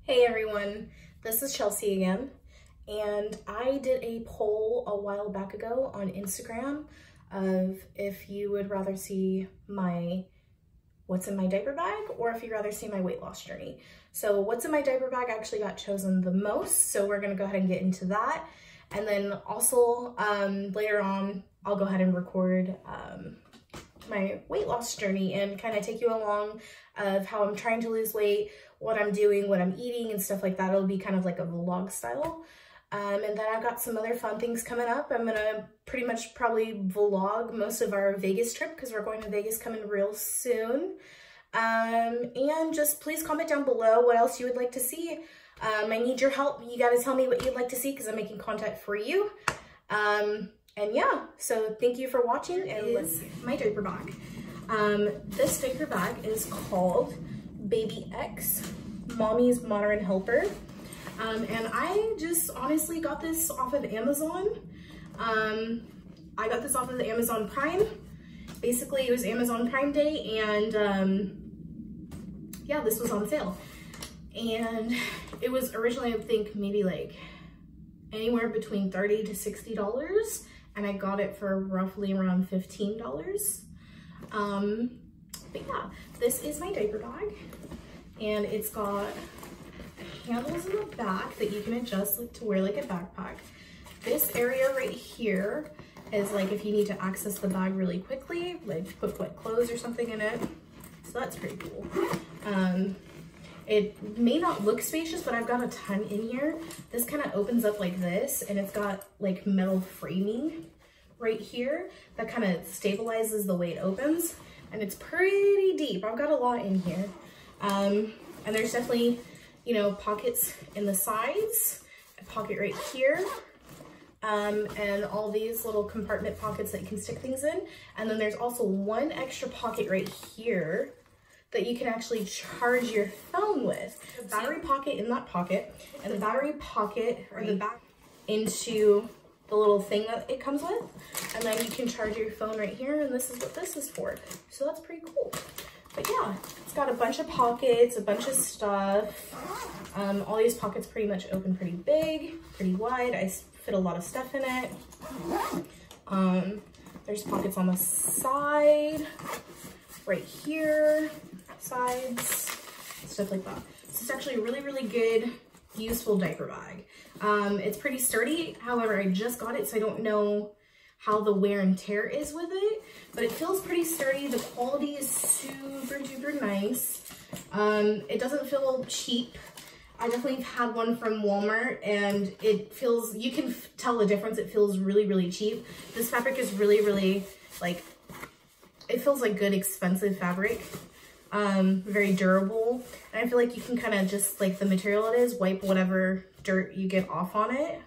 Hey everyone, this is Chelsea again, and I did a poll a while back ago on Instagram of if you would rather see my what's in my diaper bag or if you'd rather see my weight loss journey. So what's in my diaper bag actually got chosen the most, so we're gonna go ahead and get into that. And then also later on, I'll go ahead and record my weight loss journey and kind of take you along of how I'm trying to lose weight, what I'm doing, what I'm eating and stuff like that. It'll be kind of like a vlog style. And then I've got some other fun things coming up. I'm gonna pretty much probably vlog most of our Vegas trip because we're going to Vegas coming real soon. And just please comment down below what else you would like to see. I need your help. You gotta tell me what you'd like to see because I'm making content for you. And yeah, so thank you for watching. And let's my diaper bag. This diaper bag is called Baby X Mommy's Modern Helper. And I just honestly got this off of Amazon. I got this off of the Amazon Prime. Basically, it was Amazon Prime Day, and yeah, this was on sale. And it was originally, I think, maybe like anywhere between $30 to $60, and I got it for roughly around $15. But yeah, this is my diaper bag, and it's got handles in the back that you can adjust like to wear like a backpack. This area right here is like if you need to access the bag really quickly, like put wet clothes or something in it. So that's pretty cool. It may not look spacious, but I've got a ton in here. This kind of opens up like this, and it's got like metal framing right here that kind of stabilizes the way it opens. And it's pretty deep. I've got a lot in here. And there's definitely, you know, pockets in the sides, a pocket right here, and all these little compartment pockets that you can stick things in. And then there's also one extra pocket right here that you can actually charge your phone with. The battery pocket in that pocket, and the battery pocket or the back into the little thing that it comes with. And then you can charge your phone right here, and this is what this is for. So that's pretty cool. But yeah, it's got a bunch of pockets, a bunch of stuff. All these pockets pretty much open pretty big, pretty wide. I fit a lot of stuff in it. There's pockets on the side, right here, sides, stuff like that. So it's actually a really, really good, useful diaper bag. It's pretty sturdy. However, I just got it, so I don't know how the wear and tear is with it, but it feels pretty sturdy. The quality is super duper nice. It doesn't feel cheap. I definitely had one from Walmart, and it feels, you can tell the difference. It feels really, really cheap. This fabric is really, really like, it feels like good, expensive fabric. Very durable. And I feel like you can kind of just, like the material it is, wipe whatever dirt you get off on it.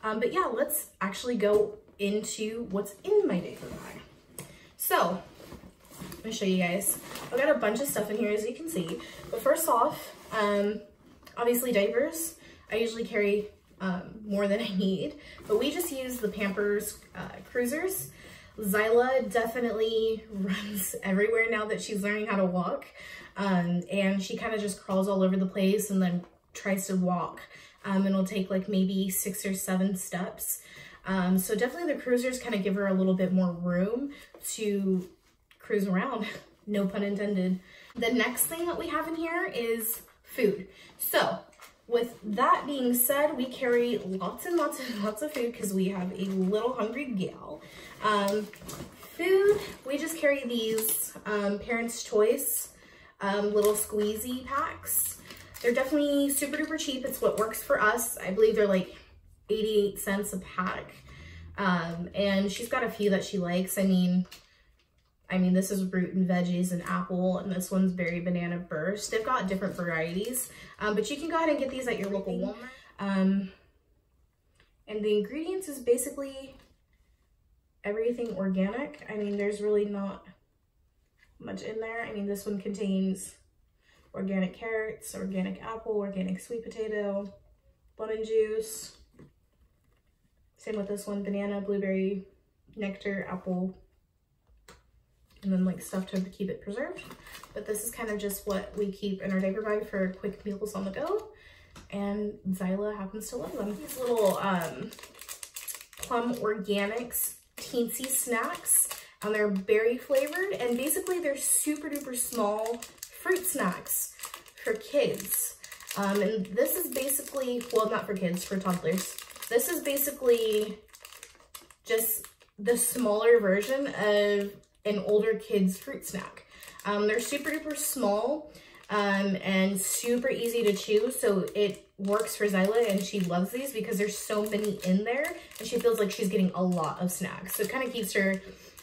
But yeah, let's actually go into what's in my diaper bag. So, let me show you guys. I've got a bunch of stuff in here, as you can see. But first off, obviously diapers. I usually carry more than I need, but we just use the Pampers Cruisers. Zyla definitely runs everywhere now that she's learning how to walk, and she kind of just crawls all over the place and then tries to walk, and it'll take like maybe 6 or 7 steps. So definitely the Cruisers kind of give her a little bit more room to cruise around, no pun intended. The next thing that we have in here is food. So with that being said, we carry lots and lots and lots of food because we have a little hungry gal. Food, we just carry these Parents' Choice little squeezy packs. They're definitely super duper cheap. It's what works for us. I believe they're like 88 cents a pack. And she's got a few that she likes. I mean, this is root and veggies and apple, and this one's berry banana burst. They've got different varieties, but you can go ahead and get these at your local Walmart. And the ingredients is basically everything organic. I mean, there's really not much in there. I mean, this one contains organic carrots, organic apple, organic sweet potato, lemon juice. Same with this one, banana, blueberry, nectar, apple, and then like stuff to keep it preserved. But this is kind of just what we keep in our diaper bag for quick meals on the go. and Zyla happens to love them. These little Plum Organics teensy snacks, and they're berry flavored, and basically they're super duper small fruit snacks for kids. And this is basically, well, not for kids, for toddlers. This is basically just the smaller version of an older kid's fruit snack. They're super duper small and super easy to chew, so it works for Zyla, and she loves these because there's so many in there, and she feels like she's getting a lot of snacks. So it kind of keeps her,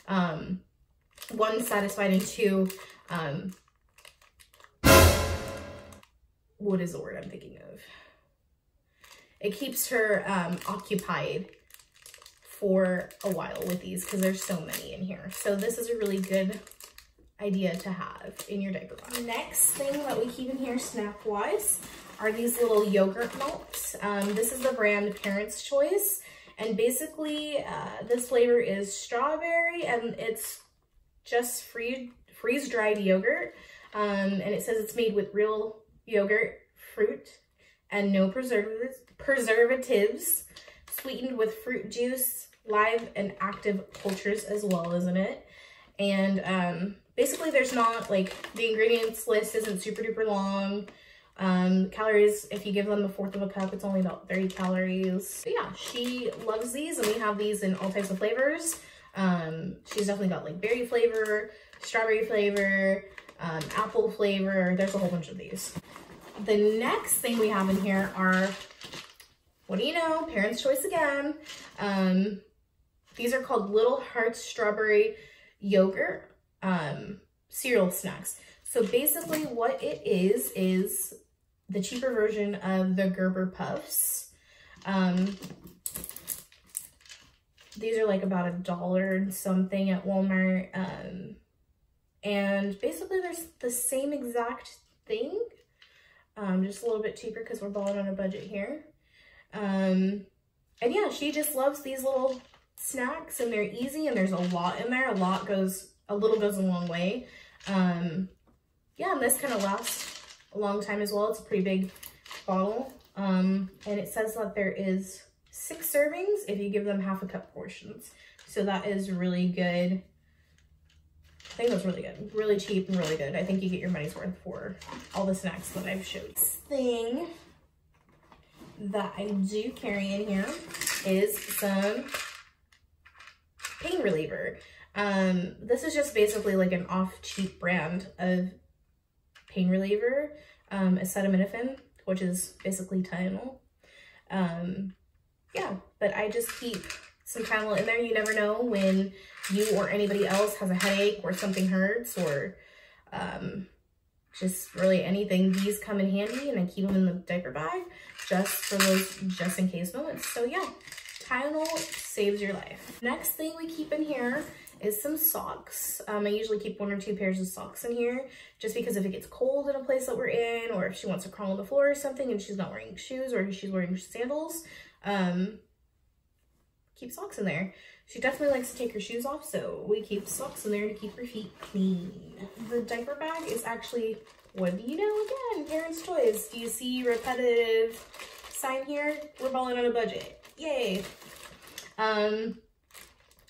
one, satisfied, and two, what is the word I'm thinking of? It keeps her occupied for a while with these because there's so many in here. So this is a really good idea to have in your diaper bag. Next thing that we keep in here snack wise are these little yogurt melts. This is the brand Parents' Choice, and basically this flavor is strawberry, and it's just freeze-dried yogurt, and it says it's made with real yogurt, fruit, and no preservatives, sweetened with fruit juice, live and active cultures as well, isn't it? And basically there's not, like, the ingredients list isn't super duper long. Calories, if you give them a fourth of a cup, it's only about 30 calories. But yeah, she loves these, and we have these in all types of flavors. She's definitely got like berry flavor, strawberry flavor, apple flavor. There's a whole bunch of these. The next thing we have in here are, what do you know, Parents' Choice again. These are called Little Hearts Strawberry Yogurt cereal snacks. So basically what it is the cheaper version of the Gerber Puffs. These are like about $1 and something at Walmart. And basically there's the same exact thing, just a little bit cheaper because we're balling on a budget here. And yeah, she just loves these little snacks, and they're easy, and there's a lot in there. A little goes a long way. Yeah, and this kind of lasts a long time as well. It's a pretty big bottle. And it says that there is 6 servings if you give them half a cup portions. So that is really good. I think that's really good. Really cheap and really good. I think you get your money's worth for all the snacks that I've showed. This thing that I do carry in here is some pain reliever. This is just basically like an off-cheap brand of pain reliever, acetaminophen, which is basically Tylenol. Yeah, but I just keep some Tylenol in there. You never know when you or anybody else has a headache or something hurts, or just really anything. These come in handy, and I keep them in the diaper bag just for those just in case moments. So yeah, Tylenol saves your life. Next thing we keep in here is some socks. I usually keep 1 or 2 pairs of socks in here just because if it gets cold in a place that we're in, or if she wants to crawl on the floor or something and she's not wearing shoes, or she's wearing sandals, keep socks in there. She definitely likes to take her shoes off, so we keep socks in there to keep her feet clean. The diaper bag is actually, what do you know, again, Parents' Choice. Do you see repetitive sign here? We're balling on a budget. Yay.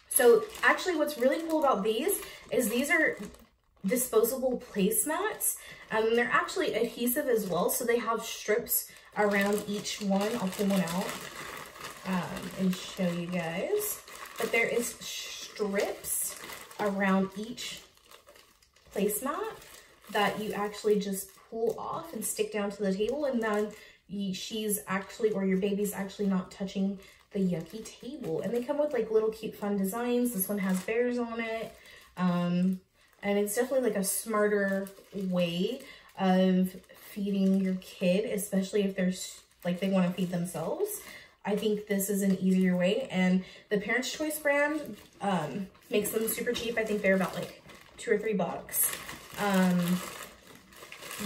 So actually what's really cool about these is these are disposable placemats. They're actually adhesive as well, so they have strips around each one. I'll pull one out and show you guys. But there is strips around each placemat that you actually just pull off and stick down to the table, and then she's actually, or your baby's actually not touching the yucky table. And they come with like little cute fun designs. This one has bears on it. And it's definitely like a smarter way of feeding your kid, especially if there's like they want to feed themselves. I think this is an easier way, and the Parents' Choice brand makes them super cheap. I think they're about like $2 or $3.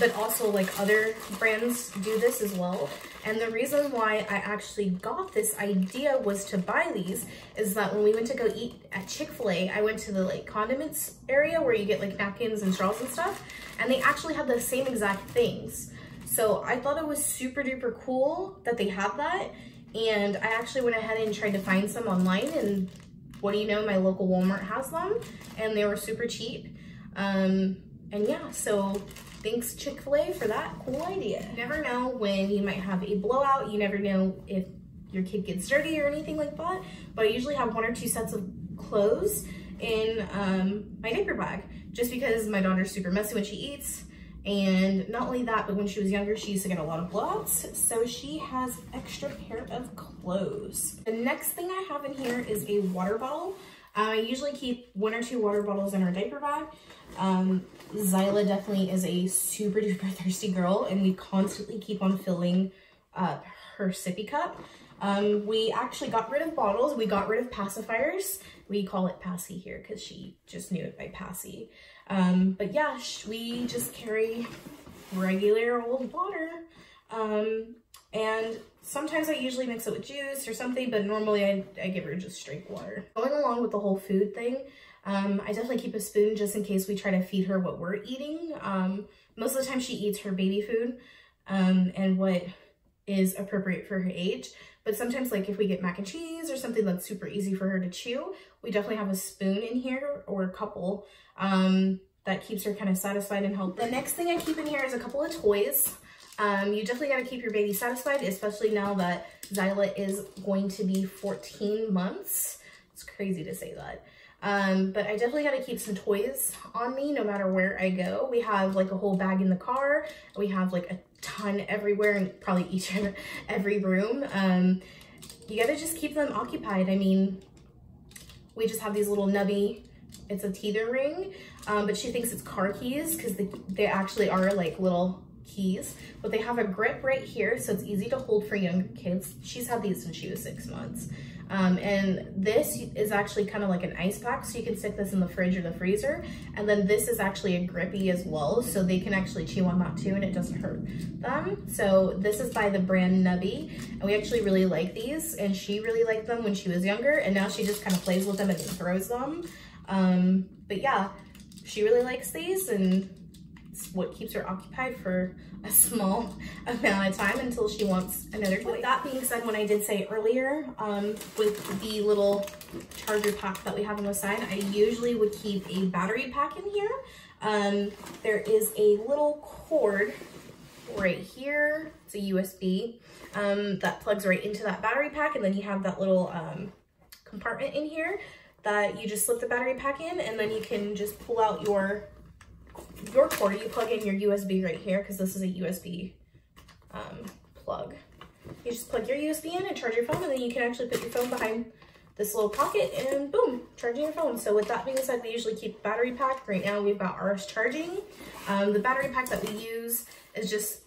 But also like other brands do this as well. And the reason why I actually got this idea was to buy these is that when we went to go eat at Chick-fil-A, I went to the like condiments area where you get like napkins and straws and stuff, and they actually had the same exact things. So I thought it was super duper cool that they have that. And I actually went ahead and tried to find some online, and what do you know, my local Walmart has them and they were super cheap. And yeah, so thanks Chick-fil-A for that cool idea. You never know when you might have a blowout. You never know if your kid gets dirty or anything like that. But I usually have 1 or 2 sets of clothes in my diaper bag, just because my daughter's super messy when she eats. And not only that, but when she was younger, she used to get a lot of blowouts. So she has extra pair of clothes. The next thing I have in here is a water bottle. I usually keep 1 or 2 water bottles in our diaper bag. Zyla definitely is a super duper thirsty girl, and we constantly keep on filling up her sippy cup. We actually got rid of bottles. We got rid of pacifiers. We call it Passy here because she just knew it by Passy. But yeah, we just carry regular old water. And sometimes I usually mix it with juice or something, but normally I give her just straight water. Going along with the whole food thing, I definitely keep a spoon just in case we try to feed her what we're eating. Most of the time she eats her baby food, and what is appropriate for her age. But sometimes, like if we get mac and cheese or something that's super easy for her to chew, we definitely have a spoon in here, or a couple, that keeps her kind of satisfied and healthy. The next thing I keep in here is a couple of toys. You definitely got to keep your baby satisfied, especially now that Zyla is going to be 14 months. It's crazy to say that. But I definitely got to keep some toys on me no matter where I go. We have like a whole bag in the car. We have like a ton everywhere, and probably each and every room. You got to just keep them occupied. I mean, we just have these little nubby, it's a teether ring, but she thinks it's car keys because they actually are like little keys, but they have a grip right here, so it's easy to hold for younger kids. She's had these since she was 6 months. And this is actually kind of like an ice pack, so you can stick this in the fridge or the freezer. And then this is actually a grippy as well, so they can actually chew on that too, and it doesn't hurt them. So this is by the brand Nubby, and we actually really like these, and she really liked them when she was younger, and now she just kind of plays with them and throws them. But yeah, she really likes these, and it's what keeps her occupied for a small amount of time until she wants another toy. With that being said, when I did say earlier, with the little charger pack that we have on the side, I usually would keep a battery pack in here. There is a little cord right here. It's a USB that plugs right into that battery pack, and then you have that little compartment in here that you just slip the battery pack in, and then you can just pull out your cord. You plug in your USB right here, because this is a USB plug. You just plug your USB in and charge your phone, and then you can actually put your phone behind this little pocket and boom, charging your phone. So with that being said, we usually keep battery pack. Right now we've got ours charging. The battery pack that we use is just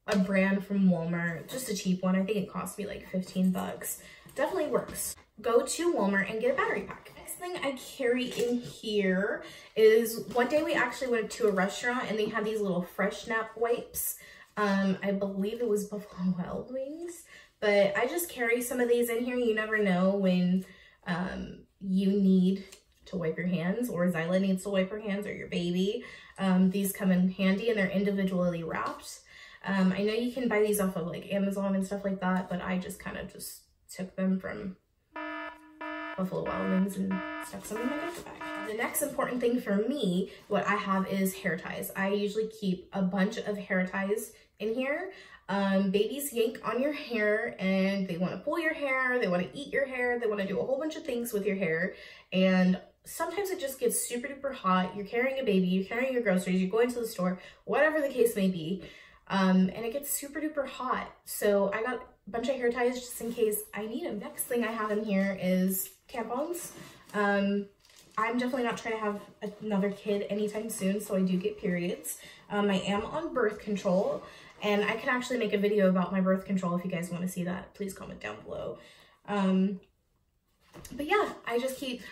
a brand from Walmart, just a cheap one. I think it cost me like 15 bucks. Definitely works. Go to Walmart and get a battery pack. Next thing I carry in here is, one day we actually went to a restaurant and they had these little Fresh Nap wipes. I believe it was Buffalo Wild Wings, but I just carry some of these in here. You never know when you need to wipe your hands, or Zyla needs to wipe her hands, or your baby. These come in handy, and they're individually wrapped. I know you can buy these off of like Amazon and stuff like that, but I just kind of just took them from Buffalo Wild Wings and stuck some in my diaper bag. The next important thing for me, what I have, is hair ties. I usually keep a bunch of hair ties in here. Babies yank on your hair, and they want to pull your hair, they want to eat your hair, they want to do a whole bunch of things with your hair, and sometimes it just gets super duper hot. You're carrying a baby, you're carrying your groceries, you're going to the store, whatever the case may be, and it gets super duper hot. So I got a bunch of hair ties just in case I need them. Next thing I have in here is tampons. I'm definitely not trying to have another kid anytime soon, so I do get periods. I am on birth control, and I can actually make a video about my birth control if you guys want to see that. Please comment down below. But yeah, I just keep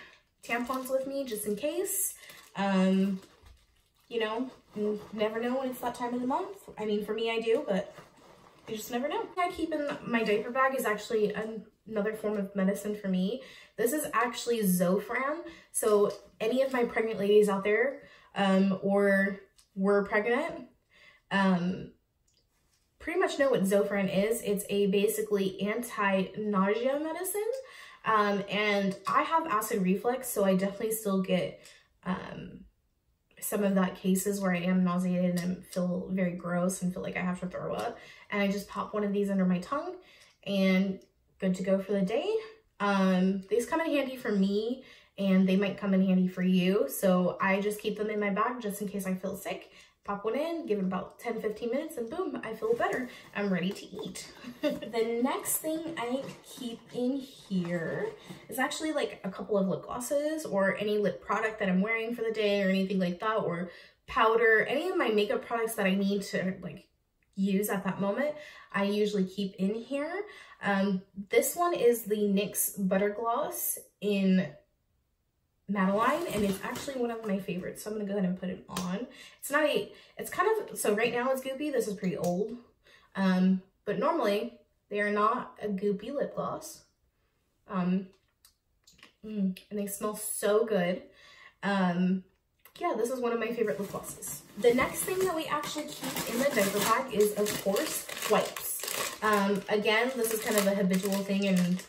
tampons with me just in case. You know, you never know when it's that time of the month. I mean, for me, I do, but you just never know. I keep in my diaper bag is actually another form of medicine for me. This is actually Zofran. So any of my pregnant ladies out there, or were pregnant, pretty much know what Zofran is. It's a basically anti-nausea medicine. And I have acid reflux, so I definitely still get some of that cases where I am nauseated and feel very gross and feel like I have to throw up. And I just pop one of these under my tongue and good to go for the day. These come in handy for me and they might come in handy for you. So I just keep them in my bag just in case I feel sick. Pop one in, give it about 10-15 minutes, and boom, I feel better. I'm ready to eat. The next thing I keep in here is actually like a couple of lip glosses or any lip product that I'm wearing for the day or anything like that, or powder, any of my makeup products that I need to like use at that moment, I usually keep in here. This one is the NYX Butter Gloss in Madeline, and it's actually one of my favorites, so I'm gonna go ahead and put it on. It's kind of, so right now it's goopy. This is pretty old, but normally they are not a goopy lip gloss. And they smell so good. Yeah, this is one of my favorite lip glosses. The next thing that we actually keep in the diaper bag is, of course, wipes. Again, this is kind of a habitual thing and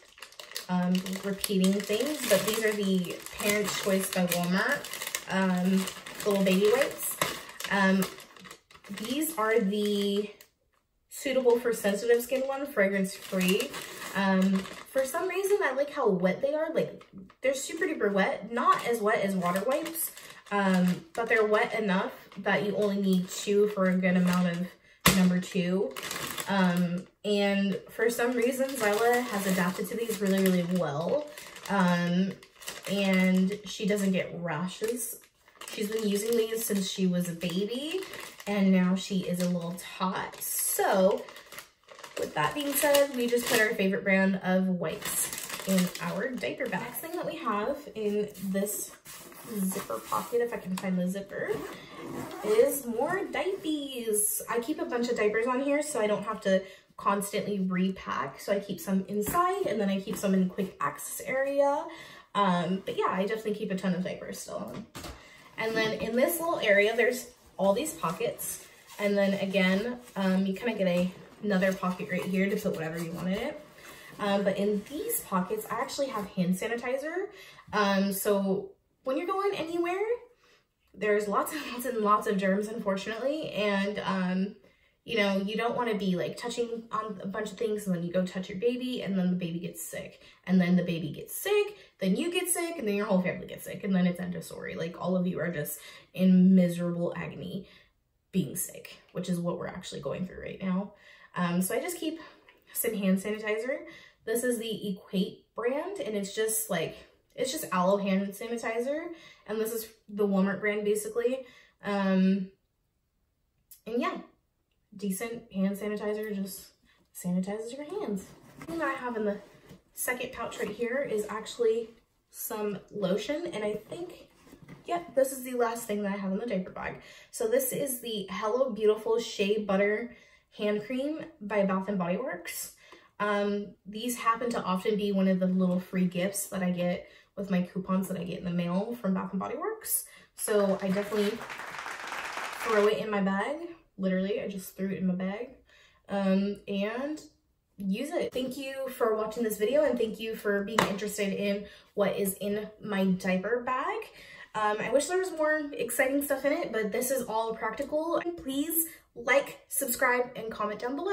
repeating things, but these are the Parents' Choice by Walmart little baby wipes. These are the suitable for sensitive skin one, fragrance free. For some reason I like how wet they are. Like, they're super duper wet, not as wet as water wipes, but they're wet enough that you only need 2 for a good amount of number 2. And for some reason Zyla has adapted to these really, really well. And she doesn't get rashes. She's been using these since she was a baby, and now she is a little tot. So with that being said, we just put our favorite brand of wipes in our diaper bag. Next thing that we have in this zipper pocket, if I can find the zipper, is more diapers. I keep a bunch of diapers on here so I don't have to constantly repack. So I keep some inside and then I keep some in quick access area. But yeah, I definitely keep a ton of diapers still. And then in this little area, there's all these pockets. And then again, you kind of get another pocket right here to put whatever you want in it. But in these pockets, I actually have hand sanitizer. So when you're going anywhere, there's lots and lots of germs, unfortunately. And, you know, you don't want to be like touching on a bunch of things and then you go touch your baby and then the baby gets sick. And then the baby gets sick, then you get sick, and then your whole family gets sick. And then it's end of story. Like, all of you are just in miserable agony being sick, which is what we're actually going through right now. So I just keep some hand sanitizer. This is the Equate brand, and it's just aloe hand sanitizer. And this is the Walmart brand, basically. And yeah, decent hand sanitizer, just sanitizes your hands. The thing that I have in the second pouch right here is actually some lotion, and I think, yep, this is the last thing that I have in the diaper bag. So this is the Hello Beautiful Shea Butter Hand Cream by Bath & Body Works. These happen to often be one of the little free gifts that I get with my coupons that I get in the mail from Bath & Body Works. So I definitely throw it in my bag. Literally, I just threw it in my bag and use it. Thank you for watching this video, and thank you for being interested in what is in my diaper bag. I wish there was more exciting stuff in it, but this is all practical. Please like, subscribe, and comment down below.